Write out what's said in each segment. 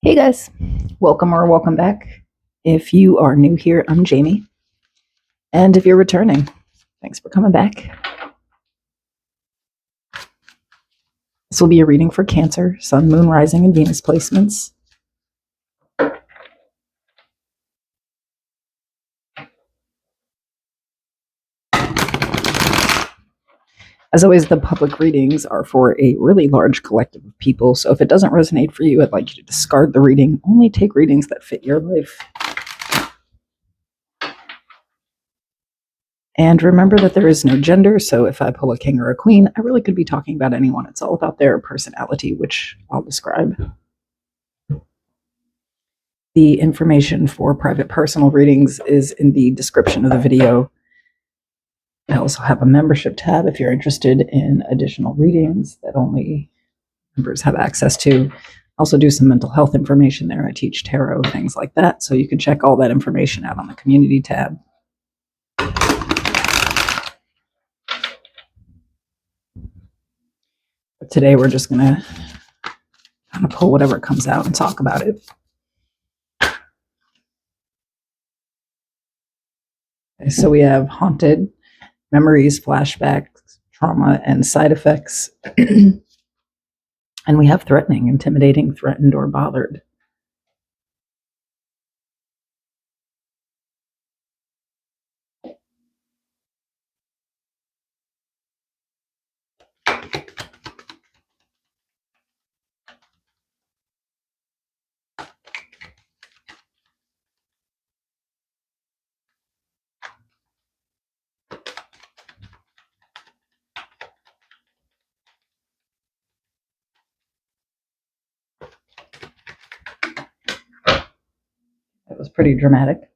Hey guys, welcome or welcome back. If you are new here, I'm Jamie. And if you're returning, thanks for coming back. This will be a reading for Cancer, Sun, Moon, Rising, and Venus placements. As always, the public readings are for a really large collective of people, so if it doesn't resonate for you, I'd like you to discard the reading. Only take readings that fit your life. And remember that there is no gender, so if I pull a king or a queen, I really could be talking about anyone. It's all about their personality, which I'll describe. The information for private personal readings is in the description of the video. I also have a membership tab if you're interested in additional readings that only members have access to. I also do some mental health information there. I teach tarot, things like that. So you can check all that information out on the community tab. But today we're just going to kind of pull whatever comes out and talk about it. Okay, so we have haunted, memories, flashbacks, trauma, and side effects. And we have threatening, intimidating, threatened, or bothered. That was pretty dramatic.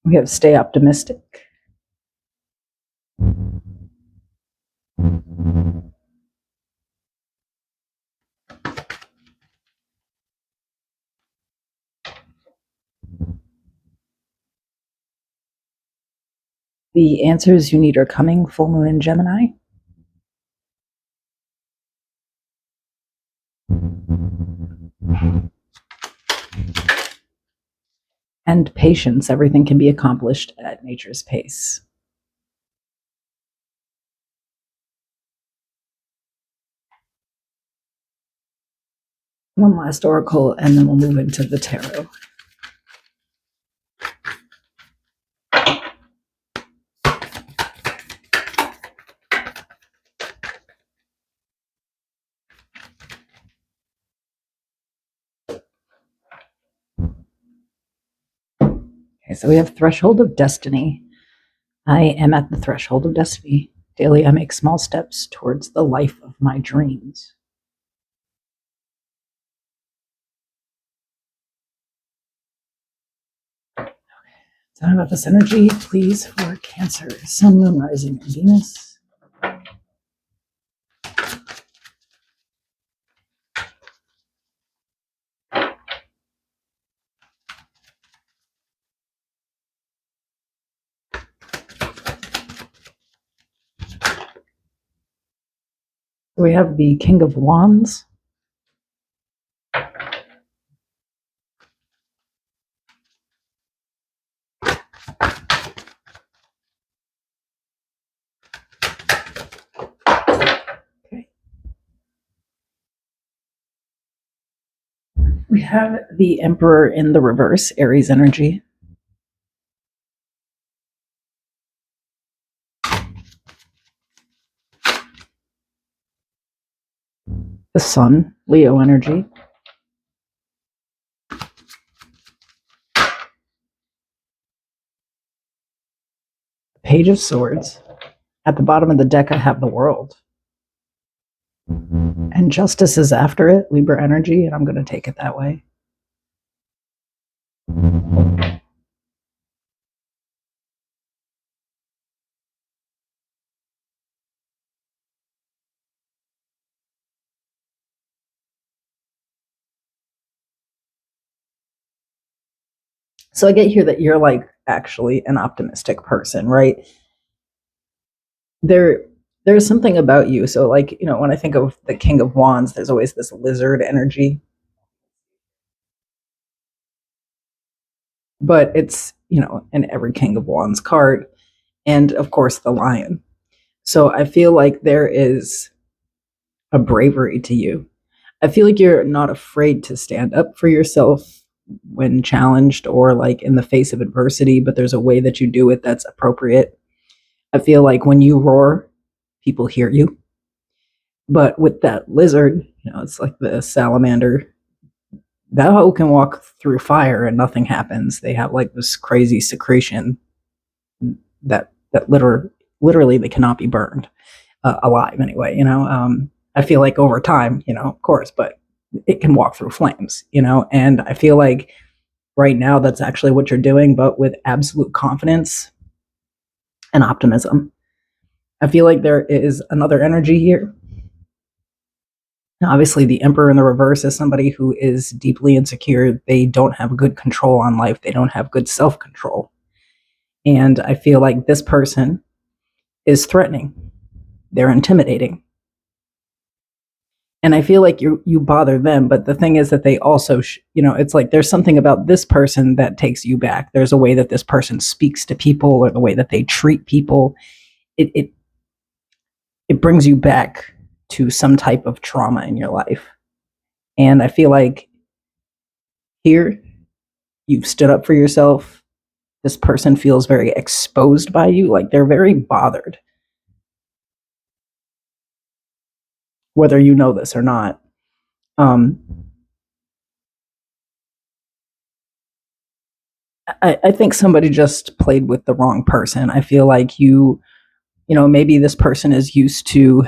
We have stay optimistic. The answers you need are coming, full moon in Gemini. And patience, everything can be accomplished at nature's pace. One last oracle, and then we'll move into the tarot. Okay, so we have threshold of destiny. I am at the threshold of destiny. Daily, I make small steps towards the life of my dreams. Tell me about this energy, please, for Cancer, Sun, Moon, Rising, and Venus. We have the King of Wands. Okay. We have the Emperor in the reverse, Aries energy. The Sun, Leo energy. Page of Swords. At the bottom of the deck, I have the World. And Justice is after it, Libra energy, and I'm going to take it that way. So I get here that you're like actually an optimistic person, right? There there's something about you. So, like, when I think of the King of Wands, there's always this lizard energy, but it's, in every King of Wands card. And of course, the lion. So I feel like there is a bravery to you. I feel like you're not afraid to stand up for yourself when challenged or like in the face of adversity, but there's a way that you do it that's appropriate. I feel like when you roar, people hear you. But with that lizard, it's like the salamander. That hoe can walk through fire and nothing happens. They have like this crazy secretion that literally they cannot be burned alive anyway. I feel like over time, of course, but it can walk through flames. And I feel like right now that's actually what you're doing, but with absolute confidence and optimism. I feel like there is another energy here. Now, obviously, the Emperor in the reverse is somebody who is deeply insecure. They don't have good control on life. They don't have good self control. And I feel like this person is threatening. They're intimidating. And I feel like you bother them, but the thing is that they also, it's like there's something about this person that takes you back. There's a way that this person speaks to people, or the way that they treat people. It brings you back to some type of trauma in your life. And I feel like here you've stood up for yourself. This person feels very exposed by you, like they're very bothered, whether you know this or not. Um, I think somebody just played with the wrong person. I feel like maybe this person is used to,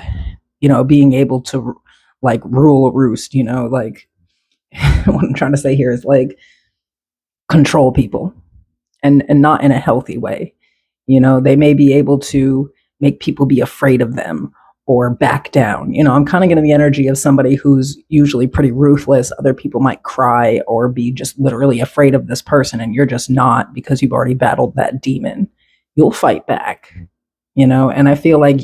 being able to like rule a roost, like what I'm trying to say here is like control people, and not in a healthy way. They may be able to make people be afraid of them or back down. I'm kind of getting the energy of somebody who's usually pretty ruthless. Other people might cry or be just literally afraid of this person, and you're just not, because you've already battled that demon. You'll fight back, and I feel like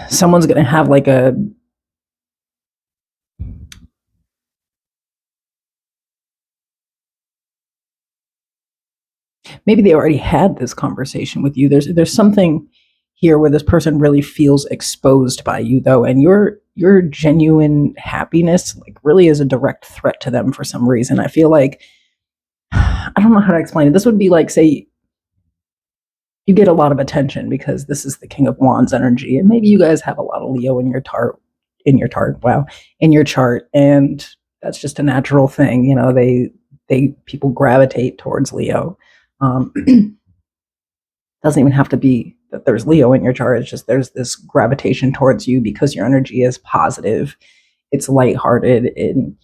someone's going to have like maybe they already had this conversation with you. There's something here where this person really feels exposed by you, though, and your genuine happiness like really is a direct threat to them for some reason. I feel like I don't know how to explain it. This would be like, say you get a lot of attention because this is the King of Wands energy, and maybe you guys have a lot of Leo in your in your chart, and that's just a natural thing. They people gravitate towards Leo. Um, doesn't even have to be that there's Leo in your chart. It's just there's this gravitation towards you because your energy is positive, it's lighthearted, and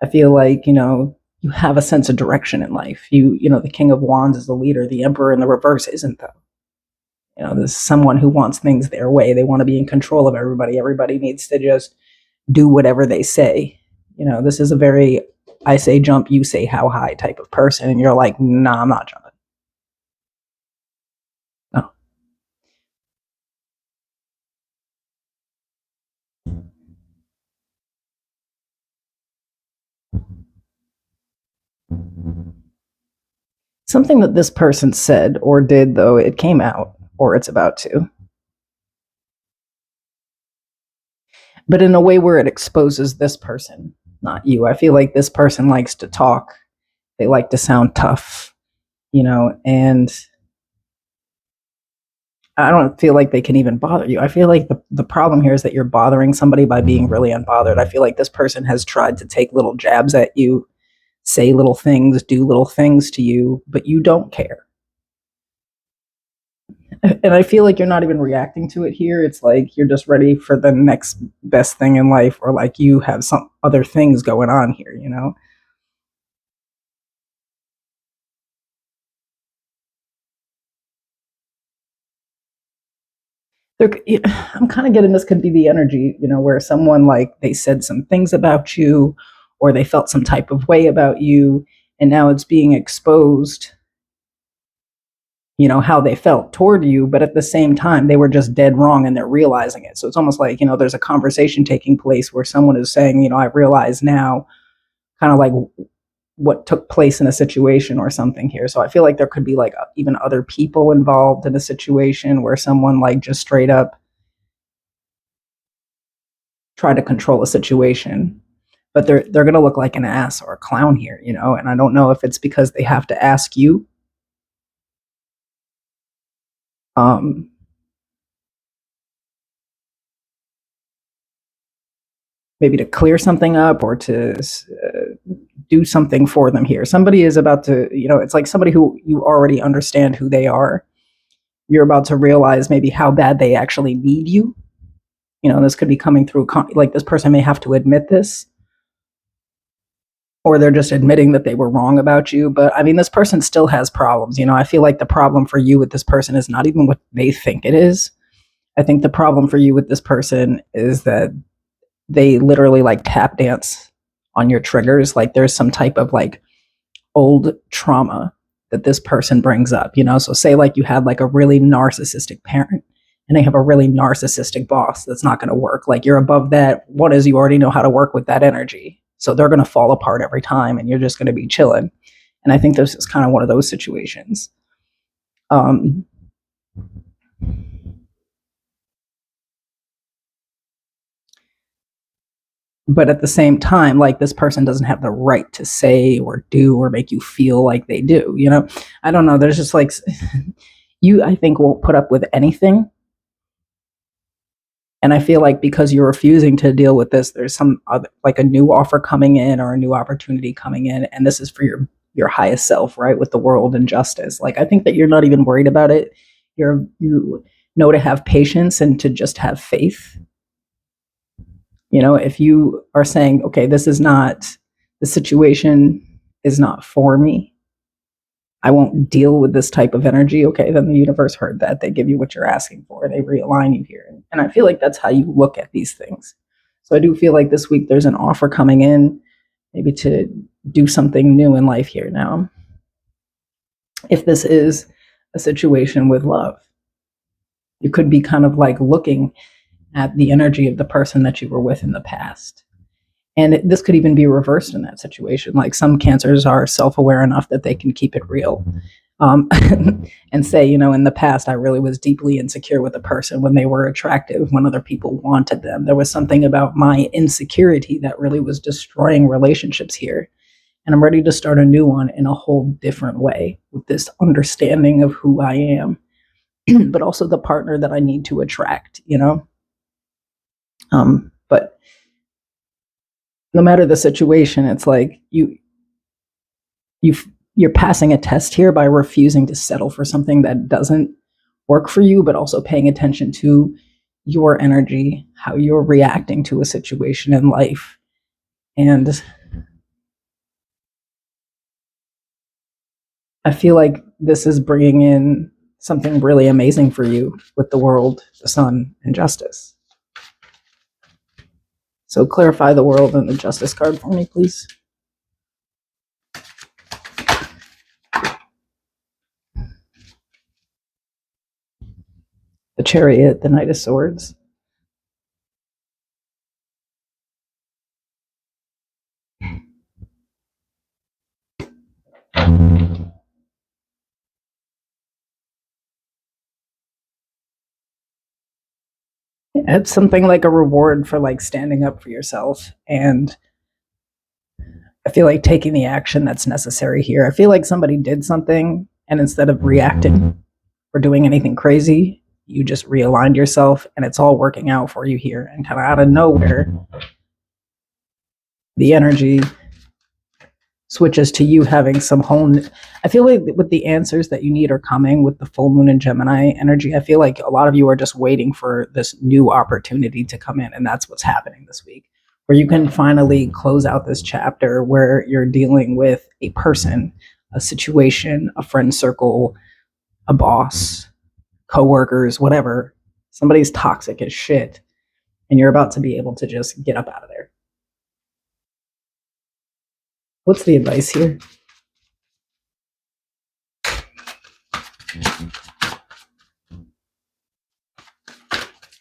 I feel like you have a sense of direction in life. The King of Wands is the leader. The Emperor in the reverse isn't, though. There's someone who wants things their way. They want to be in control of everybody. Everybody needs to just do whatever they say. This is a very I say jump, you say how high type of person, and you're like, nah, I'm not jumping. No. Something that this person said or did, though, it came out, or it's about to, but in a way where it exposes this person, not you. I feel like this person likes to talk. They like to sound tough, and I don't feel like they can even bother you. I feel like the problem here is that you're bothering somebody by being really unbothered. I feel like this person has tried to take little jabs at you, say little things, do little things to you, but you don't care. And I feel like you're not even reacting to it here. It's like you're just ready for the next best thing in life, or like you have some other things going on here. There, I'm kind of getting this could be the energy, where someone like they said some things about you, or they felt some type of way about you, and now it's being exposed. how they felt toward you, but at the same time, they were just dead wrong and they're realizing it. So it's almost like, there's a conversation taking place where someone is saying, I realize now kind of like what took place in a situation or something here. So I feel like there could be like even other people involved in a situation where someone like just straight up tried to control a situation, but they're going to look like an ass or a clown here, and I don't know if it's because they have to ask you um maybe to clear something up or to do something for them here. Somebody is about to, it's like somebody who you already understand who they are. You're about to realize maybe how bad they actually need you. This could be coming through, like this person may have to admit this, or they're just admitting that they were wrong about you. But I mean, this person still has problems. I feel like the problem for you with this person is not even what they think it is. I think the problem for you with this person is that they literally like tap dance on your triggers. Like there's some type of like old trauma that this person brings up, So say like you had like a really narcissistic parent and they have a really narcissistic boss. That's not going to work. Like you're above that. One is you already know how to work with that energy. So they're going to fall apart every time and you're just going to be chilling. And I think this is kind of one of those situations. Um, but at the same time, like this person doesn't have the right to say or do or make you feel like they do, I don't know. There's just like, you, I think, won't put up with anything. And I feel like because you're refusing to deal with this, there's some other, like a new offer coming in or a new opportunity coming in. And this is for your highest self, right? With the world and justice. Like, I think that you're not even worried about it. You know to have patience and to just have faith. If you are saying, okay, the situation is not for me, I won't deal with this type of energy. Okay, then the universe heard that. They give you what you're asking for. They realign you here. And I feel like that's how you look at these things. So I do feel like this week there's an offer coming in, maybe to do something new in life here now. If this is a situation with love, you could be kind of like looking at the energy of the person that you were with in the past. And this could even be reversed in that situation. Like some cancers are self-aware enough that they can keep it real. And say, in the past, I really was deeply insecure with a person when they were attractive, when other people wanted them. There was something about my insecurity that really was destroying relationships here. And I'm ready to start a new one in a whole different way with this understanding of who I am, but also the partner that I need to attract, But no matter the situation, it's like you're passing a test here by refusing to settle for something that doesn't work for you, but also paying attention to your energy, how you're reacting to a situation in life. And I feel like this is bringing in something really amazing for you with the world, the sun, and justice. So clarify the world and the justice card for me, please. The Chariot, the Knight of Swords. It's something like a reward for like standing up for yourself, and I feel like taking the action that's necessary here. I feel like somebody did something, and instead of reacting or doing anything crazy, you just realigned yourself, and it's all working out for you here. And kind of out of nowhere, the energy switches to you having some whole. I feel like with the answers that you need are coming with the full moon and Gemini energy. I feel like a lot of you are just waiting for this new opportunity to come in, and that's what's happening this week, where you can finally close out this chapter where you're dealing with a person, a situation, a friend circle, a boss, coworkers, whatever. Somebody's toxic as shit, and you're about to be able to just get up out of there. What's the advice here?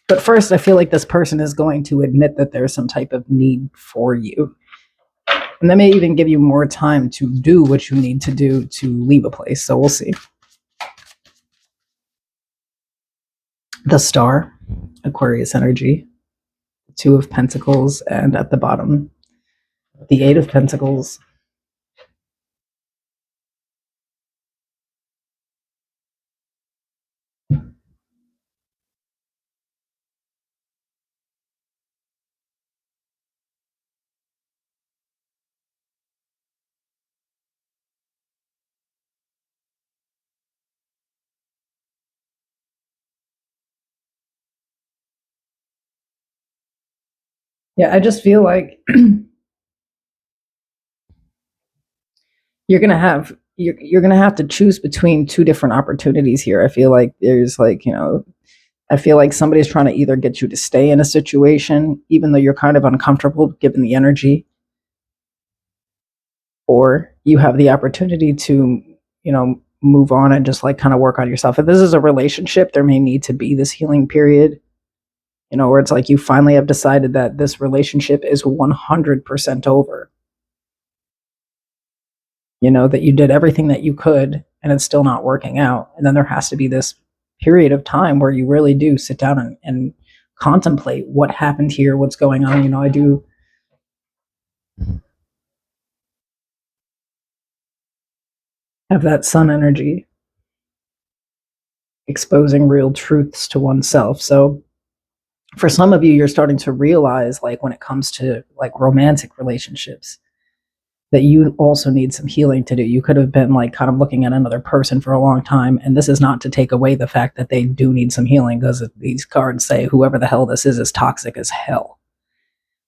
But first, I feel like this person is going to admit that there's some type of need for you. And that may even give you more time to do what you need to do to leave a place. So we'll see. The Star, Aquarius energy, Two of Pentacles, and at the bottom, the Eight of Pentacles. Yeah, I just feel like you're gonna have to choose between two different opportunities here. I feel like there's like, I feel like somebody's trying to either get you to stay in a situation, even though you're kind of uncomfortable given the energy, or you have the opportunity to, move on and just like kind of work on yourself. If this is a relationship, there may need to be this healing period, where it's like you finally have decided that this relationship is 100% over. That you did everything that you could and it's still not working out. And then there has to be this period of time where you really do sit down and contemplate what happened here, what's going on. I do have that sun energy exposing real truths to oneself. So for some of you, you're starting to realize, like, when it comes to like romantic relationships, that you also need some healing to do. You could have been like kind of looking at another person for a long time. And this is not to take away the fact that they do need some healing, because these cards say whoever the hell this is toxic as hell.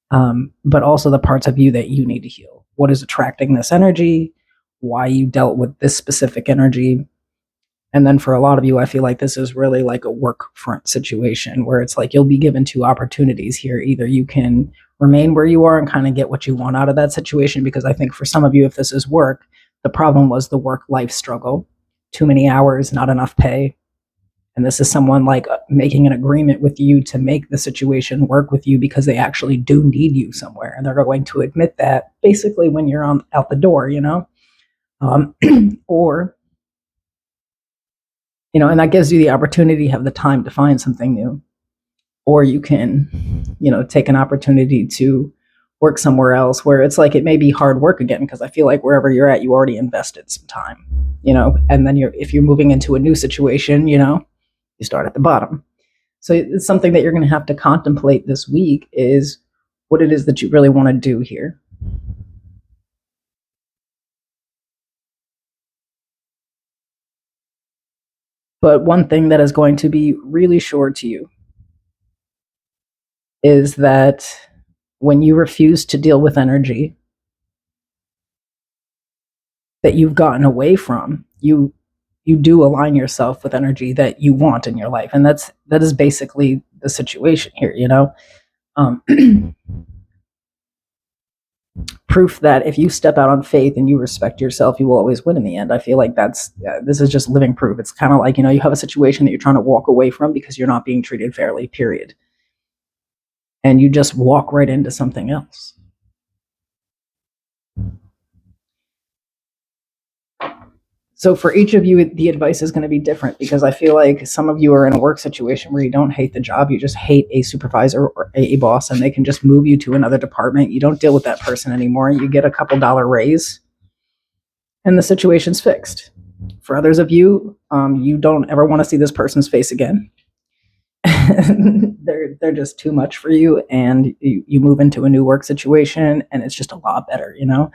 But also the parts of you that you need to heal. What is attracting this energy? Why you dealt with this specific energy? And then for a lot of you, I feel like this is really like a work front situation where it's like you'll be given two opportunities here. Either you can remain where you are and kind of get what you want out of that situation, because I think for some of you, if this is work, the problem was the work-life struggle. Too many hours, not enough pay. And this is someone like making an agreement with you to make the situation work with you because they actually do need you somewhere. And they're going to admit that basically when you're out the door, or and that gives you the opportunity to have the time to find something new. Or you can, take an opportunity to work somewhere else where it's like it may be hard work again, because I feel like wherever you're at, you already invested some time, and then if you're moving into a new situation, you start at the bottom. So it's something that you're going to have to contemplate this week, is what it is that you really want to do here. But one thing that is going to be really sure to you is that when you refuse to deal with energy that you've gotten away from, you do align yourself with energy that you want in your life. And that is basically the situation here, proof that if you step out on faith and you respect yourself, you will always win in the end. I feel like this is just living proof. It's kind of like, you have a situation that you're trying to walk away from because you're not being treated fairly, period. And you just walk right into something else. So for each of you, the advice is going to be different, because I feel like some of you are in a work situation where you don't hate the job, you just hate a supervisor or a boss, and they can just move you to another department. You don't deal with that person anymore. You get a couple $1 raise, and the situation's fixed. For others of you, you don't ever want to see this person's face again. They're just too much for you, and you move into a new work situation, and it's just a lot better. No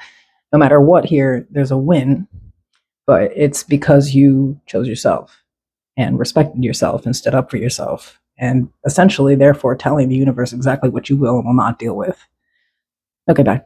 matter what, here there's a win. But it's because you chose yourself and respected yourself and stood up for yourself, and essentially, therefore, telling the universe exactly what you will and will not deal with. Okay, bye.